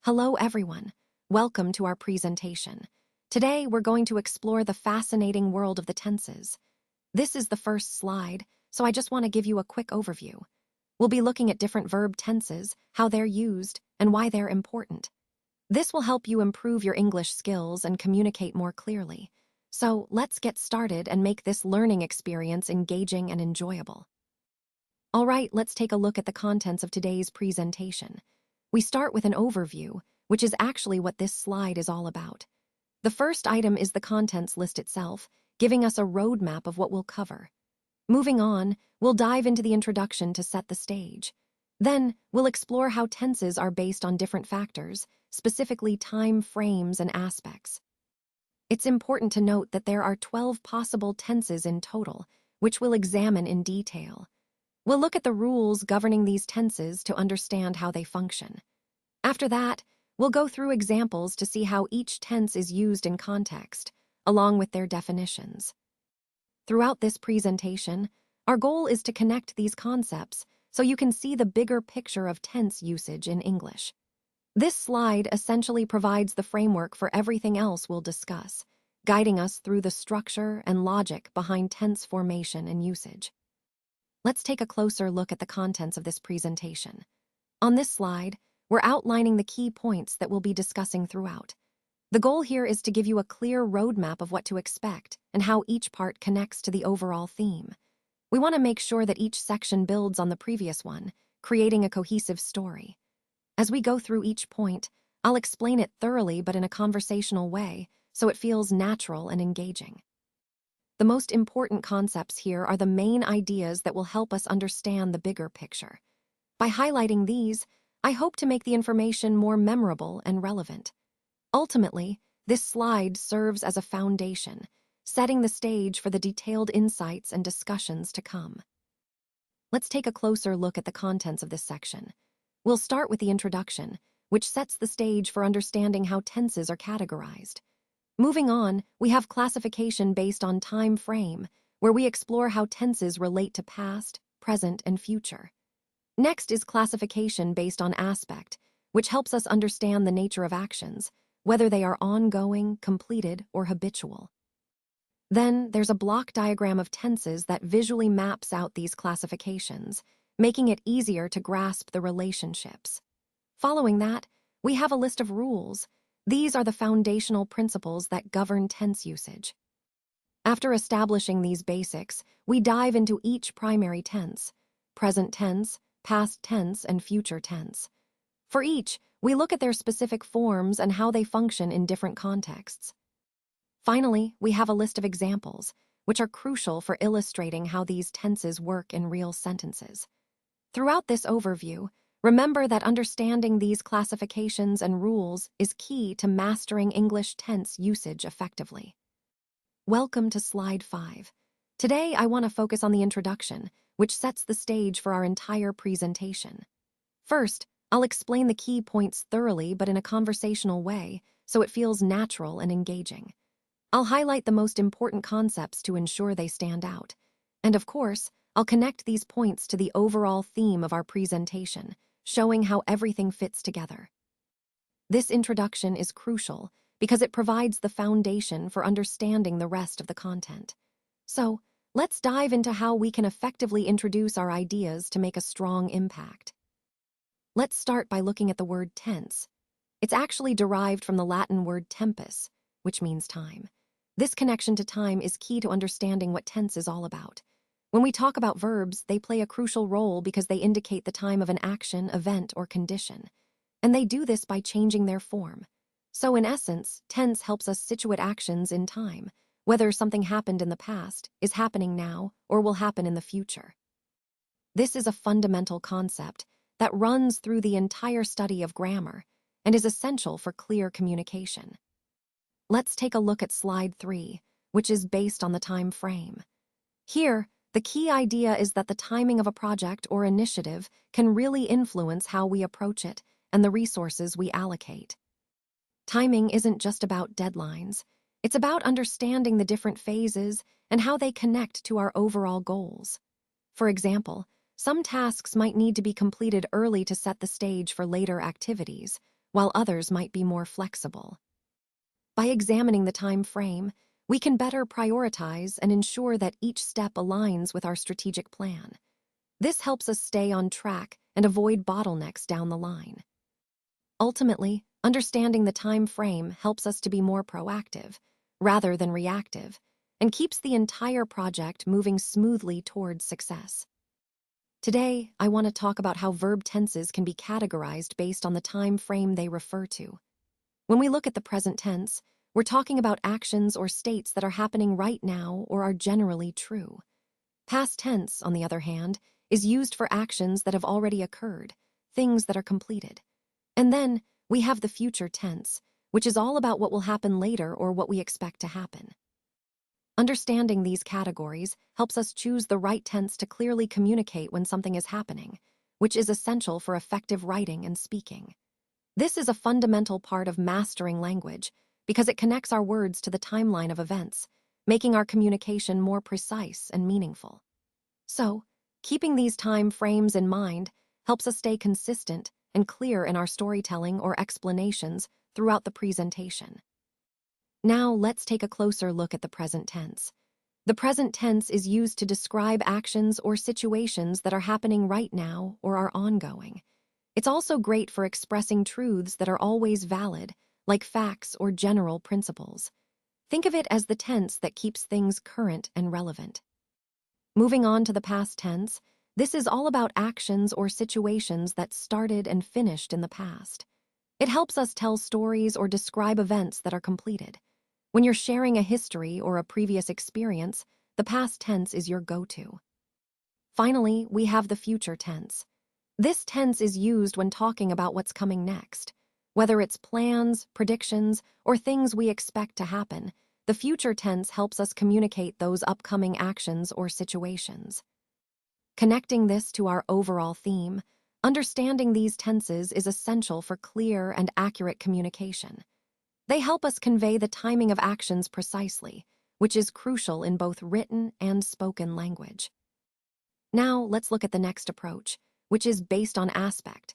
Hello, everyone. Welcome to our presentation. Today, we're going to explore the fascinating world of the tenses. This is the first slide, so I just want to give you a quick overview. We'll be looking at different verb tenses, how they're used, and why they're important. This will help you improve your English skills and communicate more clearly. So let's get started and make this learning experience engaging and enjoyable. All right, let's take a look at the contents of today's presentation. We start with an overview, which is actually what this slide is all about. The first item is the contents list itself, giving us a roadmap of what we'll cover. Moving on, we'll dive into the introduction to set the stage. Then, we'll explore how tenses are based on different factors, specifically time frames and aspects. It's important to note that there are 12 possible tenses in total, which we'll examine in detail. We'll look at the rules governing these tenses to understand how they function. After that, we'll go through examples to see how each tense is used in context, along with their definitions. Throughout this presentation, our goal is to connect these concepts so you can see the bigger picture of tense usage in English. This slide essentially provides the framework for everything else we'll discuss, guiding us through the structure and logic behind tense formation and usage. Let's take a closer look at the contents of this presentation. On this slide, we're outlining the key points that we'll be discussing throughout. The goal here is to give you a clear roadmap of what to expect and how each part connects to the overall theme. We want to make sure that each section builds on the previous one, creating a cohesive story. As we go through each point, I'll explain it thoroughly but in a conversational way, so it feels natural and engaging. The most important concepts here are the main ideas that will help us understand the bigger picture. By highlighting these, I hope to make the information more memorable and relevant. Ultimately, this slide serves as a foundation, setting the stage for the detailed insights and discussions to come. Let's take a closer look at the contents of this section. We'll start with the introduction, which sets the stage for understanding how tenses are categorized. Moving on, we have classification based on time frame, where we explore how tenses relate to past, present, and future. Next is classification based on aspect, which helps us understand the nature of actions, whether they are ongoing, completed, or habitual. Then, there's a block diagram of tenses that visually maps out these classifications, making it easier to grasp the relationships. Following that, we have a list of rules. These are the foundational principles that govern tense usage. After establishing these basics, we dive into each primary tense: present tense, past tense, and future tense. For each, we look at their specific forms and how they function in different contexts. Finally, we have a list of examples, which are crucial for illustrating how these tenses work in real sentences. Throughout this overview, remember that understanding these classifications and rules is key to mastering English tense usage effectively. Welcome to Slide 5. Today, I want to focus on the introduction, which sets the stage for our entire presentation. First, I'll explain the key points thoroughly but in a conversational way, so it feels natural and engaging. I'll highlight the most important concepts to ensure they stand out. And of course, I'll connect these points to the overall theme of our presentation, showing how everything fits together. This introduction is crucial because it provides the foundation for understanding the rest of the content. So, let's dive into how we can effectively introduce our ideas to make a strong impact. Let's start by looking at the word tense. It's actually derived from the Latin word tempus, which means time. This connection to time is key to understanding what tense is all about. When we talk about verbs, they play a crucial role because they indicate the time of an action, event, or condition. And they do this by changing their form. So in essence, tense helps us situate actions in time, whether something happened in the past, is happening now, or will happen in the future. This is a fundamental concept that runs through the entire study of grammar and is essential for clear communication. Let's take a look at Slide 3, which is based on the time frame. Here, the key idea is that the timing of a project or initiative can really influence how we approach it and the resources we allocate. Timing isn't just about deadlines. It's about understanding the different phases and how they connect to our overall goals. For example, some tasks might need to be completed early to set the stage for later activities, while others might be more flexible. By examining the time frame, we can better prioritize and ensure that each step aligns with our strategic plan. This helps us stay on track and avoid bottlenecks down the line. Ultimately, understanding the time frame helps us to be more proactive, rather than reactive, and keeps the entire project moving smoothly towards success. Today, I want to talk about how verb tenses can be categorized based on the time frame they refer to. When we look at the present tense, we're talking about actions or states that are happening right now or are generally true. Past tense, on the other hand, is used for actions that have already occurred, things that are completed. And then we have the future tense, which is all about what will happen later or what we expect to happen. Understanding these categories helps us choose the right tense to clearly communicate when something is happening, which is essential for effective writing and speaking. This is a fundamental part of mastering language because it connects our words to the timeline of events, making our communication more precise and meaningful. So, keeping these time frames in mind helps us stay consistent and clear in our storytelling or explanations throughout the presentation. Now, let's take a closer look at the present tense. The present tense is used to describe actions or situations that are happening right now or are ongoing. It's also great for expressing truths that are always valid, like facts or general principles. Think of it as the tense that keeps things current and relevant. Moving on to the past tense, this is all about actions or situations that started and finished in the past. It helps us tell stories or describe events that are completed. When you're sharing a history or a previous experience, the past tense is your go-to. Finally, we have the future tense. This tense is used when talking about what's coming next. Whether it's plans, predictions, or things we expect to happen, the future tense helps us communicate those upcoming actions or situations. Connecting this to our overall theme, understanding these tenses is essential for clear and accurate communication. They help us convey the timing of actions precisely, which is crucial in both written and spoken language. Now, let's look at the next approach, which is based on aspect.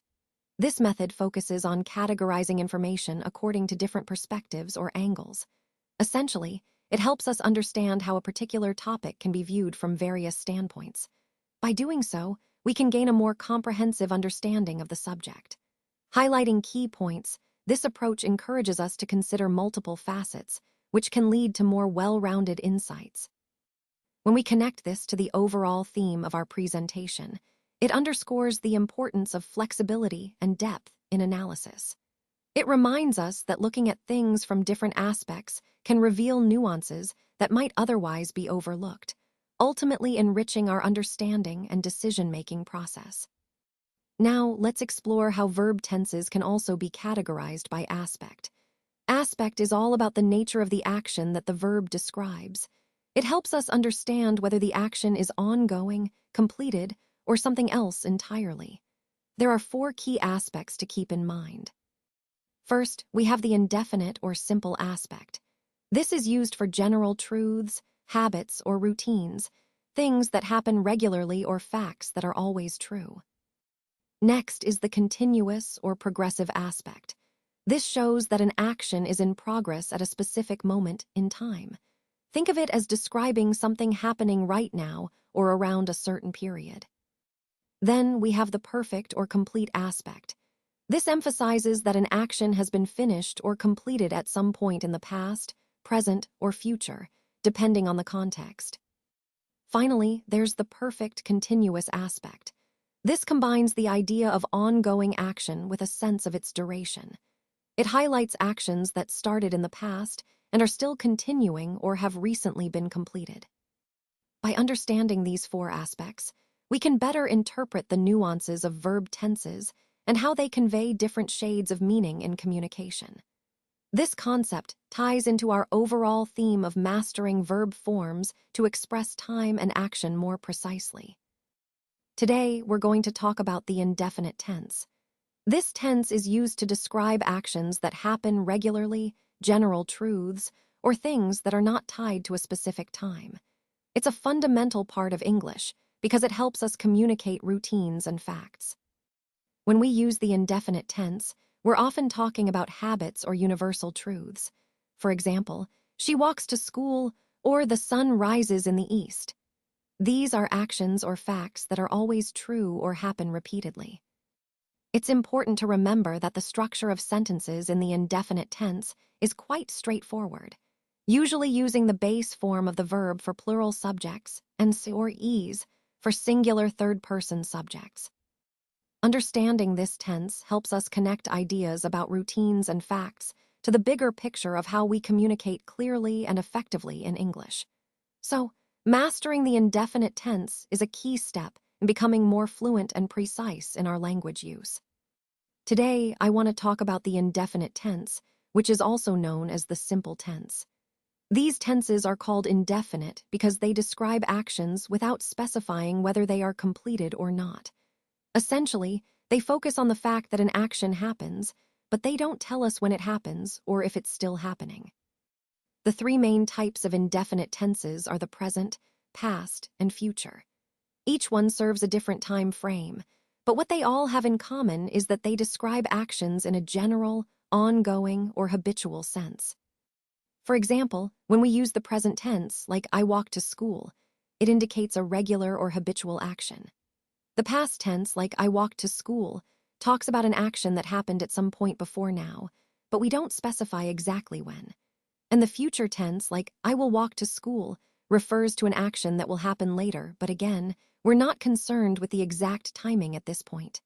This method focuses on categorizing information according to different perspectives or angles. Essentially, it helps us understand how a particular topic can be viewed from various standpoints. By doing so, we can gain a more comprehensive understanding of the subject. Highlighting key points, this approach encourages us to consider multiple facets, which can lead to more well-rounded insights. When we connect this to the overall theme of our presentation, it underscores the importance of flexibility and depth in analysis. It reminds us that looking at things from different aspects can reveal nuances that might otherwise be overlooked, ultimately enriching our understanding and decision-making process. Now, let's explore how verb tenses can also be categorized by aspect. Aspect is all about the nature of the action that the verb describes. It helps us understand whether the action is ongoing, completed, or something else entirely. There are 4 key aspects to keep in mind. First, we have the indefinite or simple aspect. This is used for general truths, habits, or routines, things that happen regularly or facts that are always true. Next is the continuous or progressive aspect. This shows that an action is in progress at a specific moment in time. Think of it as describing something happening right now or around a certain period. Then we have the perfect or complete aspect. This emphasizes that an action has been finished or completed at some point in the past, present, or future, depending on the context. Finally, there's the perfect continuous aspect. This combines the idea of ongoing action with a sense of its duration. It highlights actions that started in the past and are still continuing or have recently been completed. By understanding these 4 aspects, we can better interpret the nuances of verb tenses and how they convey different shades of meaning in communication. This concept ties into our overall theme of mastering verb forms to express time and action more precisely. Today, we're going to talk about the indefinite tense. This tense is used to describe actions that happen regularly, general truths, or things that are not tied to a specific time. It's a fundamental part of English because it helps us communicate routines and facts. When we use the indefinite tense, we're often talking about habits or universal truths. For example, she walks to school, or the sun rises in the east. These are actions or facts that are always true or happen repeatedly. It's important to remember that the structure of sentences in the indefinite tense is quite straightforward, usually using the base form of the verb for plural subjects and s or es for singular third-person subjects. Understanding this tense helps us connect ideas about routines and facts to the bigger picture of how we communicate clearly and effectively in English. So, mastering the indefinite tense is a key step in becoming more fluent and precise in our language use. Today, I want to talk about the indefinite tense, which is also known as the simple tense. These tenses are called indefinite because they describe actions without specifying whether they are completed or not. Essentially, they focus on the fact that an action happens, but they don't tell us when it happens or if it's still happening. The three main types of indefinite tenses are the present, past, and future. Each one serves a different time frame, but what they all have in common is that they describe actions in a general, ongoing, or habitual sense. For example, when we use the present tense, like I walk to school, it indicates a regular or habitual action. The past tense, like I walked to school, talks about an action that happened at some point before now, but we don't specify exactly when. And the future tense, like I will walk to school, refers to an action that will happen later, but again, we're not concerned with the exact timing at this point.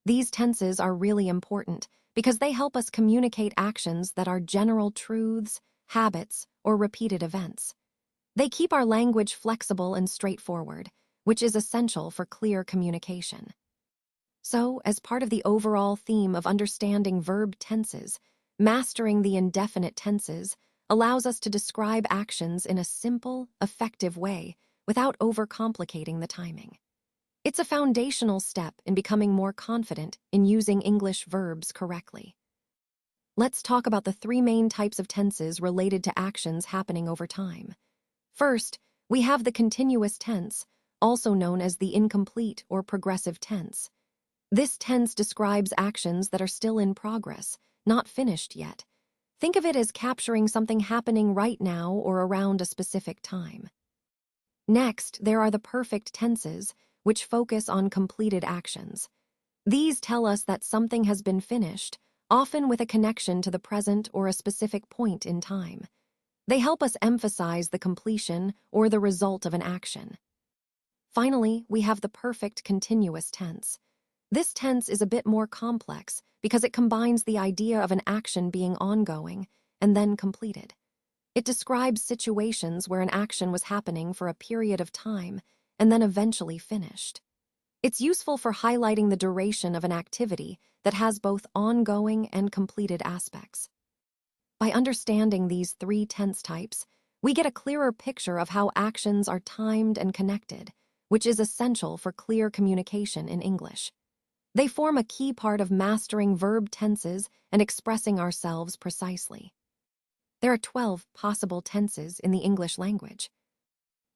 These tenses are really important because they help us communicate actions that are general truths, habits, or repeated events. They keep our language flexible and straightforward, which is essential for clear communication. So, as part of the overall theme of understanding verb tenses, mastering the indefinite tenses allows us to describe actions in a simple, effective way without overcomplicating the timing. It's a foundational step in becoming more confident in using English verbs correctly. Let's talk about the three main types of tenses related to actions happening over time. First, we have the continuous tense, also known as the incomplete or progressive tense. This tense describes actions that are still in progress, not finished yet. Think of it as capturing something happening right now or around a specific time. Next, there are the perfect tenses, which focus on completed actions. These tell us that something has been finished, often with a connection to the present or a specific point in time. They help us emphasize the completion or the result of an action. Finally, we have the perfect continuous tense. This tense is a bit more complex because it combines the idea of an action being ongoing and then completed. It describes situations where an action was happening for a period of time and then eventually finished. It's useful for highlighting the duration of an activity that has both ongoing and completed aspects. By understanding these three tense types, we get a clearer picture of how actions are timed and connected, which is essential for clear communication in English. They form a key part of mastering verb tenses and expressing ourselves precisely. There are 12 possible tenses in the English language.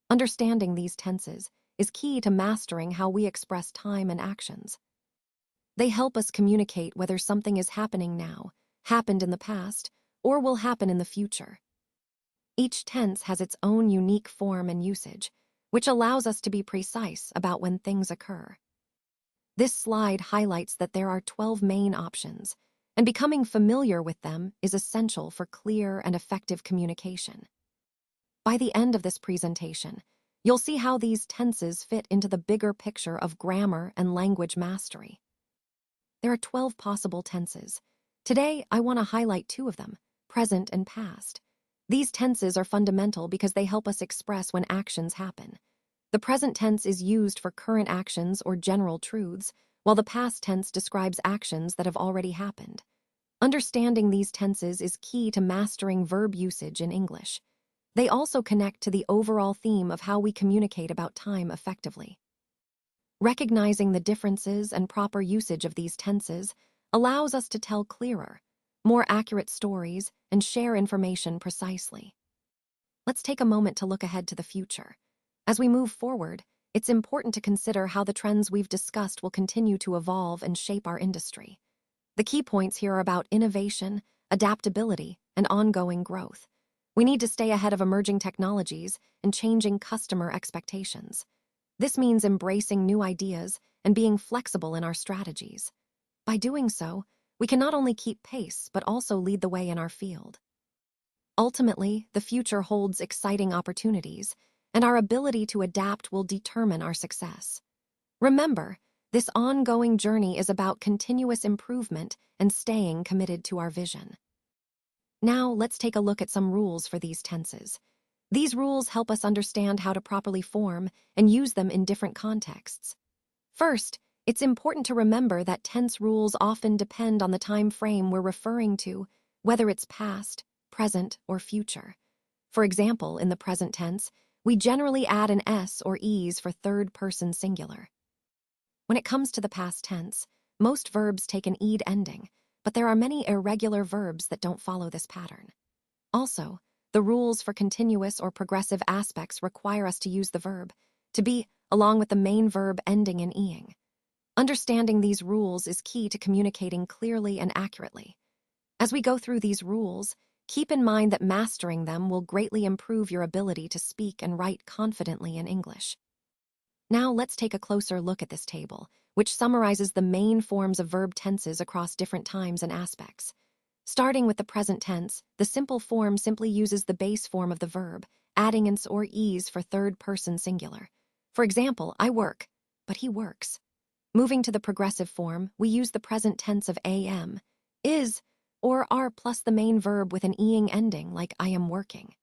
Understanding these tenses is key to mastering how we express time and actions. They help us communicate whether something is happening now, happened in the past, or will happen in the future. Each tense has its own unique form and usage, which allows us to be precise about when things occur. This slide highlights that there are 12 main options, and becoming familiar with them is essential for clear and effective communication. By the end of this presentation, you'll see how these tenses fit into the bigger picture of grammar and language mastery. There are 12 possible tenses. Today, I want to highlight two of them, present and past. These tenses are fundamental because they help us express when actions happen. The present tense is used for current actions or general truths, while the past tense describes actions that have already happened. Understanding these tenses is key to mastering verb usage in English. They also connect to the overall theme of how we communicate about time effectively. Recognizing the differences and proper usage of these tenses allows us to tell clearer, more accurate stories and share information precisely. Let's take a moment to look ahead to the future. As we move forward, it's important to consider how the trends we've discussed will continue to evolve and shape our industry. The key points here are about innovation, adaptability, and ongoing growth. We need to stay ahead of emerging technologies and changing customer expectations. This means embracing new ideas and being flexible in our strategies. By doing so, we can not only keep pace but also lead the way in our field. Ultimately, the future holds exciting opportunities, and our ability to adapt will determine our success. Remember, this ongoing journey is about continuous improvement and staying committed to our vision. Now, let's take a look at some rules for these tenses. These rules help us understand how to properly form and use them in different contexts. First, it's important to remember that tense rules often depend on the time frame we're referring to, whether it's past, present, or future. For example, in the present tense, we generally add an s or es for third-person singular. When it comes to the past tense, most verbs take an ed ending, but there are many irregular verbs that don't follow this pattern. Also, the rules for continuous or progressive aspects require us to use the verb to be along with the main verb ending in ing. Understanding these rules is key to communicating clearly and accurately. As we go through these rules, keep in mind that mastering them will greatly improve your ability to speak and write confidently in English. Now let's take a closer look at this table, which summarizes the main forms of verb tenses across different times and aspects. Starting with the present tense, the simple form simply uses the base form of the verb, adding ins or es for third-person singular. For example, I work, but he works. Moving to the progressive form, we use the present tense of am, is, or are plus the main verb with an ing ending like I am working.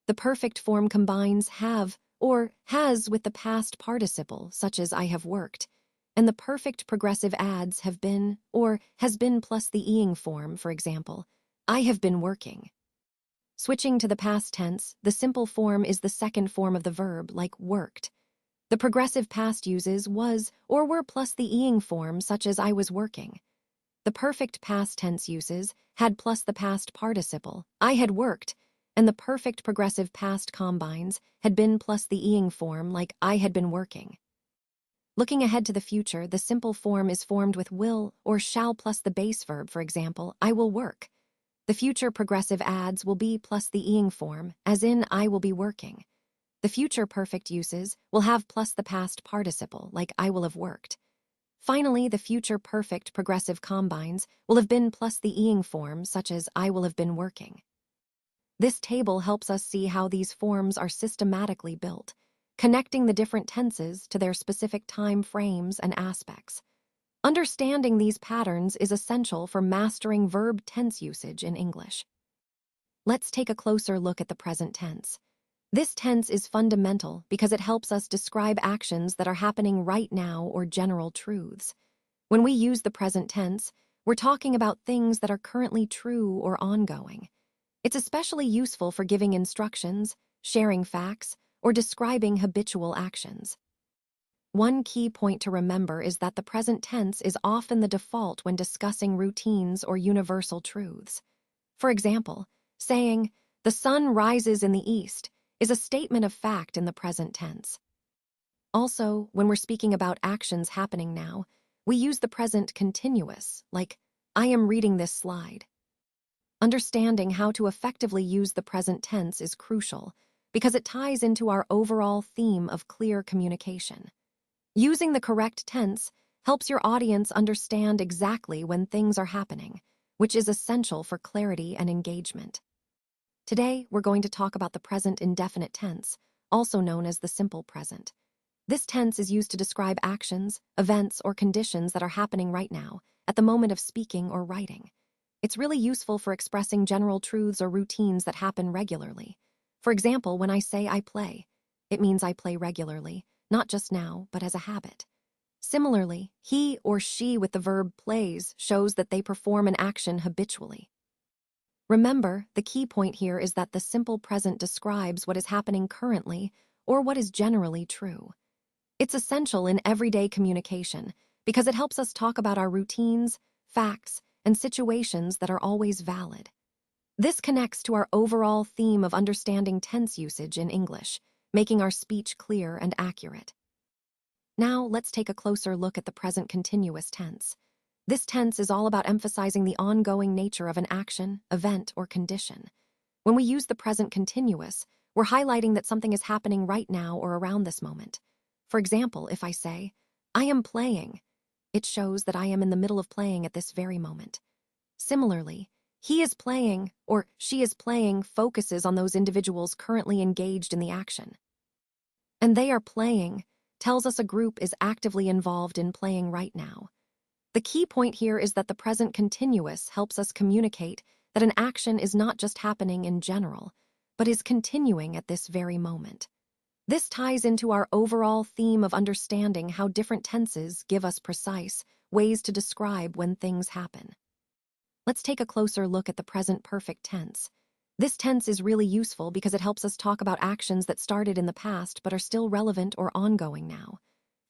The perfect form combines have or has with the past participle, such as I have worked, and the perfect progressive adds have been or has been plus the ing form, for example, I have been working. Switching to the past tense, the simple form is the second form of the verb, like worked. The progressive past uses was or were plus the ing form, such as I was working. The perfect past tense uses had plus the past participle, I had worked, and the perfect progressive past combines had been plus the ing form, like I had been working. Looking ahead to the future, the simple form is formed with will or shall plus the base verb, for example, I will work. The future progressive adds will be plus the ing form, as in I will be working. The future perfect uses will have plus the past participle, like I will have worked. Finally, the future perfect progressive combines will have been plus the ing form, such as I will have been working. This table helps us see how these forms are systematically built, connecting the different tenses to their specific time frames and aspects. Understanding these patterns is essential for mastering verb tense usage in English. Let's take a closer look at the present tense. This tense is fundamental because it helps us describe actions that are happening right now or general truths. When we use the present tense, we're talking about things that are currently true or ongoing. It's especially useful for giving instructions, sharing facts, or describing habitual actions. One key point to remember is that the present tense is often the default when discussing routines or universal truths. For example, saying, "The sun rises in the east," is a statement of fact in the present tense. Also, when we're speaking about actions happening now, we use the present continuous, like, I am reading this slide. Understanding how to effectively use the present tense is crucial because it ties into our overall theme of clear communication. Using the correct tense helps your audience understand exactly when things are happening, which is essential for clarity and engagement. Today, we're going to talk about the present indefinite tense, also known as the simple present. This tense is used to describe actions, events, or conditions that are happening right now, at the moment of speaking or writing. It's really useful for expressing general truths or routines that happen regularly. For example, when I say I play, it means I play regularly, not just now, but as a habit. Similarly, he or she with the verb plays shows that they perform an action habitually. Remember, the key point here is that the simple present describes what is happening currently or what is generally true. It's essential in everyday communication because it helps us talk about our routines, facts, and situations that are always valid. This connects to our overall theme of understanding tense usage in English, making our speech clear and accurate. Now, let's take a closer look at the present continuous tense. This tense is all about emphasizing the ongoing nature of an action, event, or condition. When we use the present continuous, we're highlighting that something is happening right now or around this moment. For example, if I say, I am playing, it shows that I am in the middle of playing at this very moment. Similarly, he is playing or she is playing focuses on those individuals currently engaged in the action. And they are playing tells us a group is actively involved in playing right now. The key point here is that the present continuous helps us communicate that an action is not just happening in general, but is continuing at this very moment. This ties into our overall theme of understanding how different tenses give us precise ways to describe when things happen. Let's take a closer look at the present perfect tense. This tense is really useful because it helps us talk about actions that started in the past but are still relevant or ongoing now.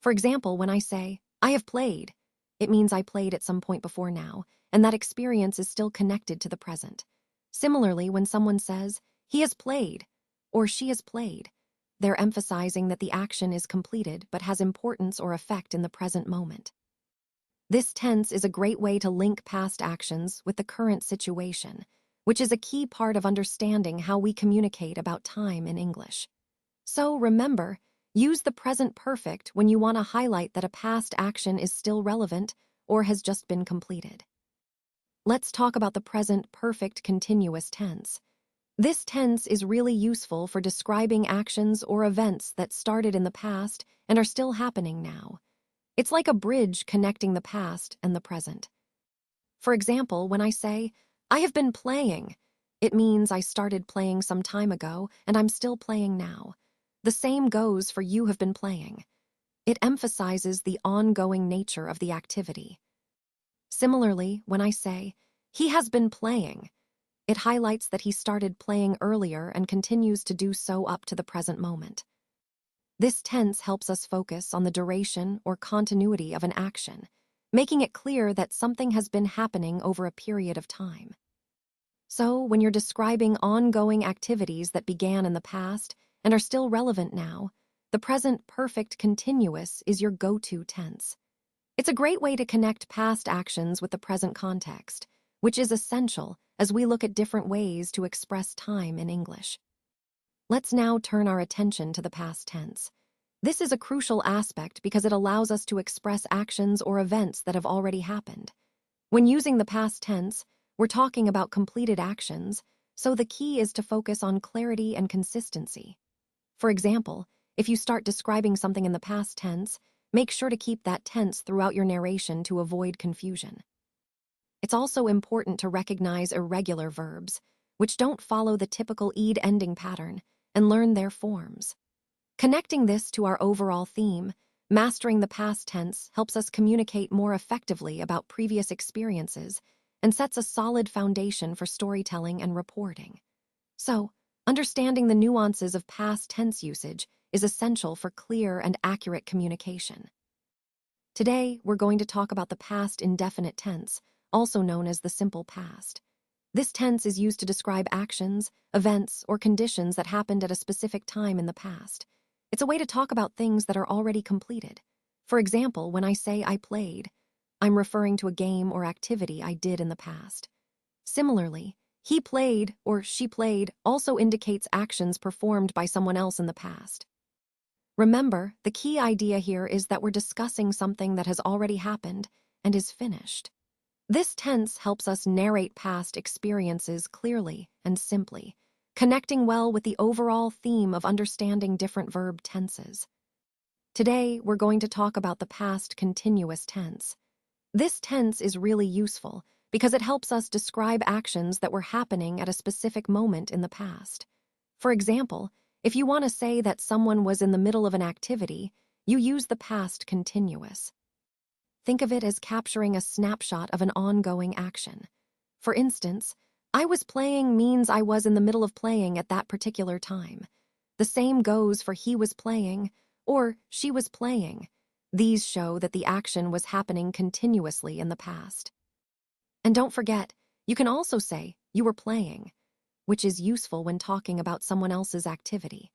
For example, when I say, I have played, it means I played at some point before now, and that experience is still connected to the present. Similarly, when someone says, he has played, or she has played, they're emphasizing that the action is completed but has importance or effect in the present moment. This tense is a great way to link past actions with the current situation, which is a key part of understanding how we communicate about time in English. So remember, use the present perfect when you want to highlight that a past action is still relevant or has just been completed. Let's talk about the present perfect continuous tense. This tense is really useful for describing actions or events that started in the past and are still happening now. It's like a bridge connecting the past and the present. For example, when I say, I have been playing, it means I started playing some time ago and I'm still playing now. The same goes for you have been playing. It emphasizes the ongoing nature of the activity. Similarly, when I say, he has been playing, it highlights that he started playing earlier and continues to do so up to the present moment. This tense helps us focus on the duration or continuity of an action, making it clear that something has been happening over a period of time. So, when you're describing ongoing activities that began in the past and are still relevant now, the present perfect continuous is your go-to tense. It's a great way to connect past actions with the present context, which is essential as we look at different ways to express time in English. Let's now turn our attention to the past tense. This is a crucial aspect because it allows us to express actions or events that have already happened. When using the past tense, we're talking about completed actions, so the key is to focus on clarity and consistency. For example, if you start describing something in the past tense, make sure to keep that tense throughout your narration to avoid confusion. It's also important to recognize irregular verbs, which don't follow the typical ed ending pattern, and learn their forms. Connecting this to our overall theme, mastering the past tense helps us communicate more effectively about previous experiences and sets a solid foundation for storytelling and reporting. So, understanding the nuances of past tense usage is essential for clear and accurate communication. Today, we're going to talk about the past indefinite tense, also known as the simple past. This tense is used to describe actions, events, or conditions that happened at a specific time in the past. It's a way to talk about things that are already completed. For example, when I say I played, I'm referring to a game or activity I did in the past. Similarly, he played or she played also indicates actions performed by someone else in the past. Remember, the key idea here is that we're discussing something that has already happened and is finished. This tense helps us narrate past experiences clearly and simply, connecting well with the overall theme of understanding different verb tenses. Today, we're going to talk about the past continuous tense. This tense is really useful because it helps us describe actions that were happening at a specific moment in the past. For example, if you want to say that someone was in the middle of an activity, you use the past continuous. Think of it as capturing a snapshot of an ongoing action. For instance, I was playing means I was in the middle of playing at that particular time. The same goes for he was playing or she was playing. These show that the action was happening continuously in the past. And don't forget, you can also say you were playing, which is useful when talking about someone else's activity.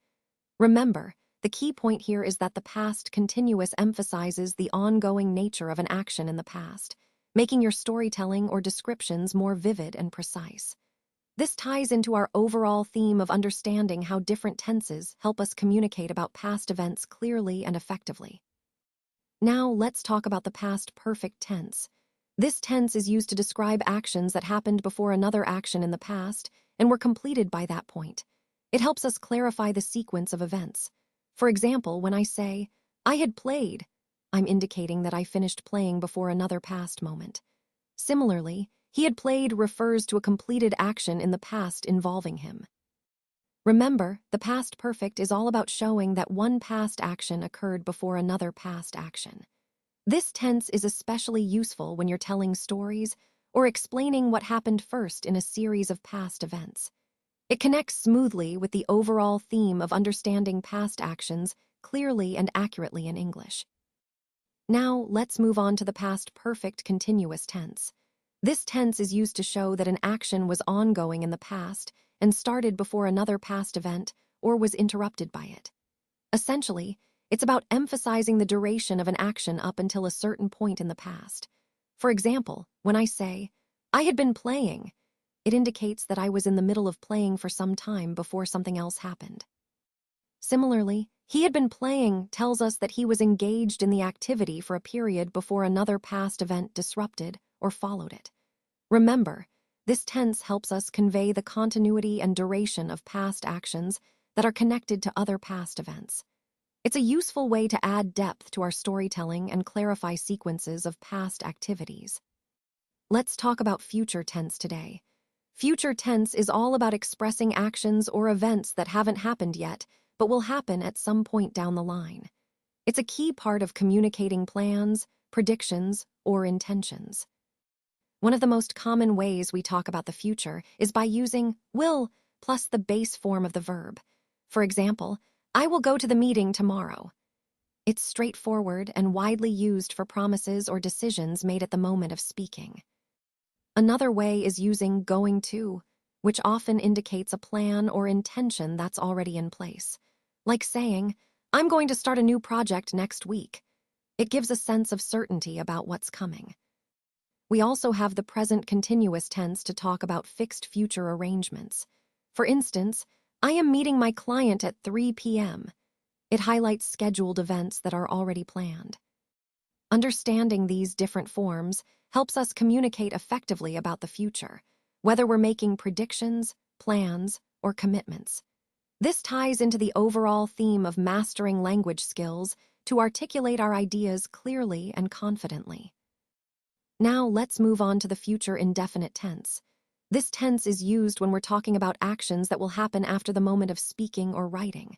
Remember, the key point here is that the past continuous emphasizes the ongoing nature of an action in the past, making your storytelling or descriptions more vivid and precise. This ties into our overall theme of understanding how different tenses help us communicate about past events clearly and effectively. Now, let's talk about the past perfect tense. This tense is used to describe actions that happened before another action in the past and were completed by that point. It helps us clarify the sequence of events. For example, when I say, "I had played," I'm indicating that I finished playing before another past moment. Similarly, "he had played" refers to a completed action in the past involving him. Remember, the past perfect is all about showing that one past action occurred before another past action. This tense is especially useful when you're telling stories or explaining what happened first in a series of past events. It connects smoothly with the overall theme of understanding past actions clearly and accurately in English. Now, let's move on to the past perfect continuous tense. This tense is used to show that an action was ongoing in the past and started before another past event or was interrupted by it. Essentially, it's about emphasizing the duration of an action up until a certain point in the past. For example, when I say, "I had been playing," it indicates that I was in the middle of playing for some time before something else happened. Similarly, "he had been playing" tells us that he was engaged in the activity for a period before another past event disrupted or followed it. Remember, this tense helps us convey the continuity and duration of past actions that are connected to other past events. It's a useful way to add depth to our storytelling and clarify sequences of past activities. Let's talk about future tense today. Future tense is all about expressing actions or events that haven't happened yet, but will happen at some point down the line. It's a key part of communicating plans, predictions, or intentions. One of the most common ways we talk about the future is by using will plus the base form of the verb. For example, "I will go to the meeting tomorrow." It's straightforward and widely used for promises or decisions made at the moment of speaking. Another way is using going to, which often indicates a plan or intention that's already in place. Like saying, "I'm going to start a new project next week." It gives a sense of certainty about what's coming. We also have the present continuous tense to talk about fixed future arrangements. For instance, "I am meeting my client at 3 p.m. It highlights scheduled events that are already planned. Understanding these different forms helps us communicate effectively about the future, whether we're making predictions, plans, or commitments. This ties into the overall theme of mastering language skills to articulate our ideas clearly and confidently. Now let's move on to the future indefinite tense. This tense is used when we're talking about actions that will happen after the moment of speaking or writing.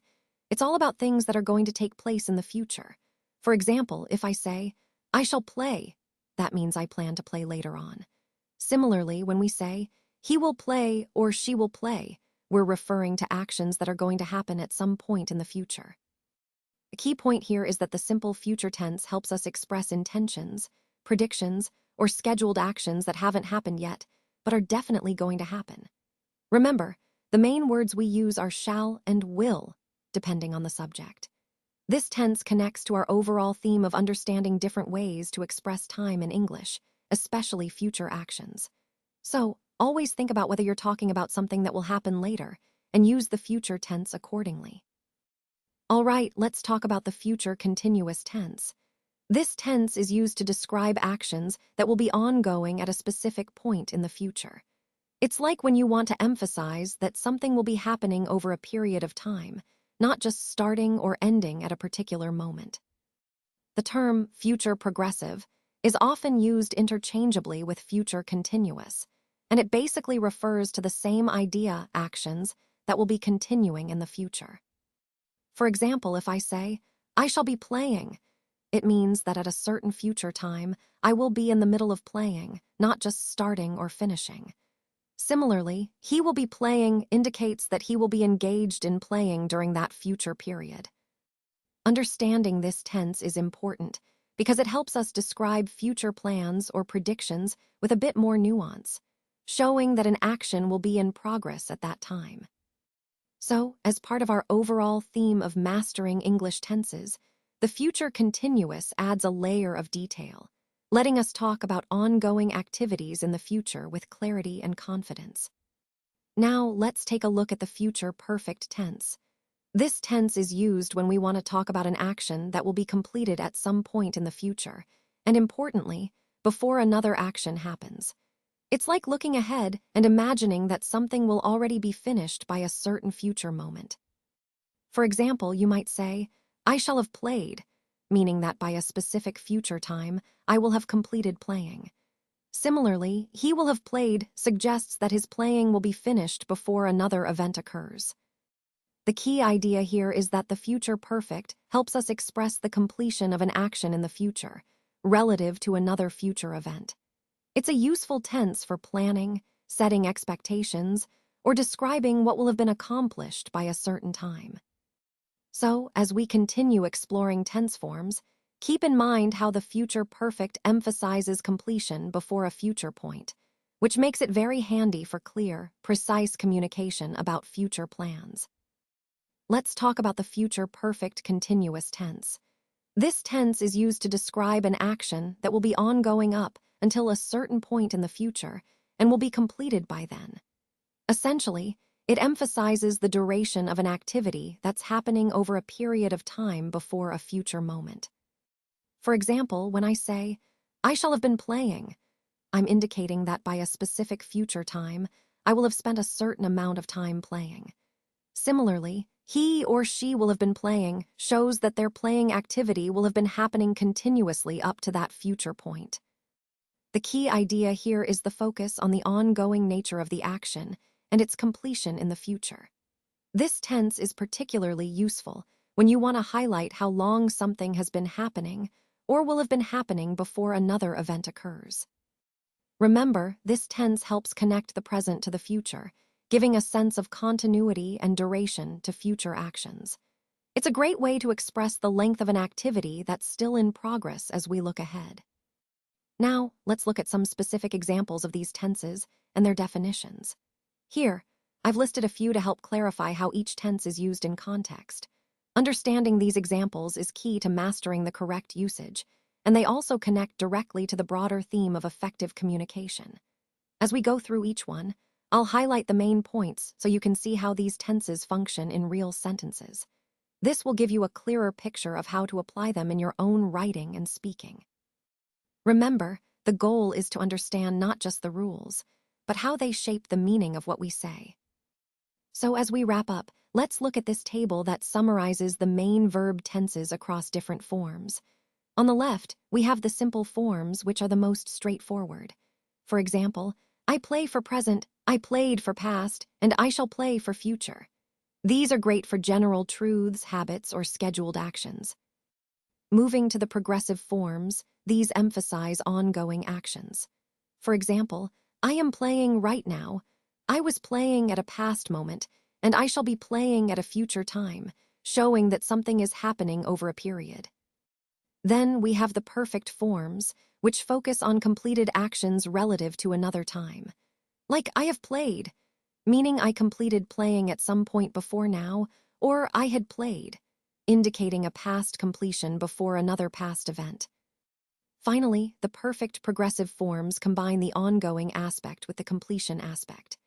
It's all about things that are going to take place in the future. For example, if I say, "I shall play," that means I plan to play later on. Similarly, when we say, "he will play" or "she will play," we're referring to actions that are going to happen at some point in the future. The key point here is that the simple future tense helps us express intentions, predictions, or scheduled actions that haven't happened yet, but are definitely going to happen. Remember, the main words we use are shall and will, depending on the subject. This tense connects to our overall theme of understanding different ways to express time in English, especially future actions. So, always think about whether you're talking about something that will happen later, and use the future tense accordingly. All right, let's talk about the future continuous tense. This tense is used to describe actions that will be ongoing at a specific point in the future. It's like when you want to emphasize that something will be happening over a period of time, not just starting or ending at a particular moment. The term future progressive is often used interchangeably with future continuous, and it basically refers to the same idea, actions, that will be continuing in the future. For example, if I say, "I shall be playing," it means that at a certain future time, I will be in the middle of playing, not just starting or finishing. Similarly, "he will be playing" indicates that he will be engaged in playing during that future period. Understanding this tense is important because it helps us describe future plans or predictions with a bit more nuance, showing that an action will be in progress at that time. So, as part of our overall theme of mastering English tenses, the future continuous adds a layer of detail. letting us talk about ongoing activities in the future with clarity and confidence. Now, let's take a look at the future perfect tense. This tense is used when we want to talk about an action that will be completed at some point in the future, and importantly, before another action happens. It's like looking ahead and imagining that something will already be finished by a certain future moment. For example, you might say, I shall have played, meaning that by a specific future time, I will have completed playing. Similarly, he will have played suggests that his playing will be finished before another event occurs. The key idea here is that the future perfect helps us express the completion of an action in the future, relative to another future event. It's a useful tense for planning, setting expectations, or describing what will have been accomplished by a certain time. So, as we continue exploring tense forms, keep in mind how the future perfect emphasizes completion before a future point, which makes it very handy for clear, precise communication about future plans. Let's talk about the future perfect continuous tense. This tense is used to describe an action that will be ongoing up until a certain point in the future and will be completed by then. Essentially, it emphasizes the duration of an activity that's happening over a period of time before a future moment. For example, when I say, I shall have been playing, I'm indicating that by a specific future time, I will have spent a certain amount of time playing. Similarly, he or she will have been playing shows that their playing activity will have been happening continuously up to that future point. The key idea here is the focus on the ongoing nature of the action and its completion in the future. This tense is particularly useful when you want to highlight how long something has been happening or will have been happening before another event occurs. Remember, this tense helps connect the present to the future, giving a sense of continuity and duration to future actions. It's a great way to express the length of an activity that's still in progress as we look ahead. Now, let's look at some specific examples of these tenses and their definitions. Here, I've listed a few to help clarify how each tense is used in context. Understanding these examples is key to mastering the correct usage, and they also connect directly to the broader theme of effective communication. As we go through each one, I'll highlight the main points so you can see how these tenses function in real sentences. This will give you a clearer picture of how to apply them in your own writing and speaking. Remember, the goal is to understand not just the rules, but how they shape the meaning of what we say. So as we wrap up, let's look at this table that summarizes the main verb tenses across different forms. On the left, we have the simple forms, which are the most straightforward. For example, I play for present, I played for past, and I shall play for future. These are great for general truths, habits, or scheduled actions. Moving to the progressive forms, these emphasize ongoing actions. For example, I am playing right now, I was playing at a past moment, and I shall be playing at a future time, showing that something is happening over a period. Then we have the perfect forms, which focus on completed actions relative to another time. Like I have played, meaning I completed playing at some point before now, or I had played, indicating a past completion before another past event. Finally, the perfect progressive forms combine the ongoing aspect with the completion aspect.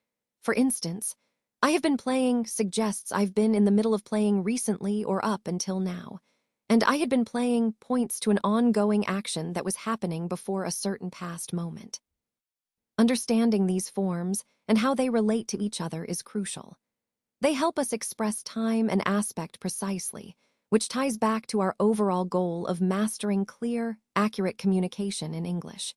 For instance, I have been playing suggests I've been in the middle of playing recently or up until now, and I had been playing points to an ongoing action that was happening before a certain past moment. Understanding these forms and how they relate to each other is crucial. They help us express time and aspect precisely, which ties back to our overall goal of mastering clear, accurate communication in English.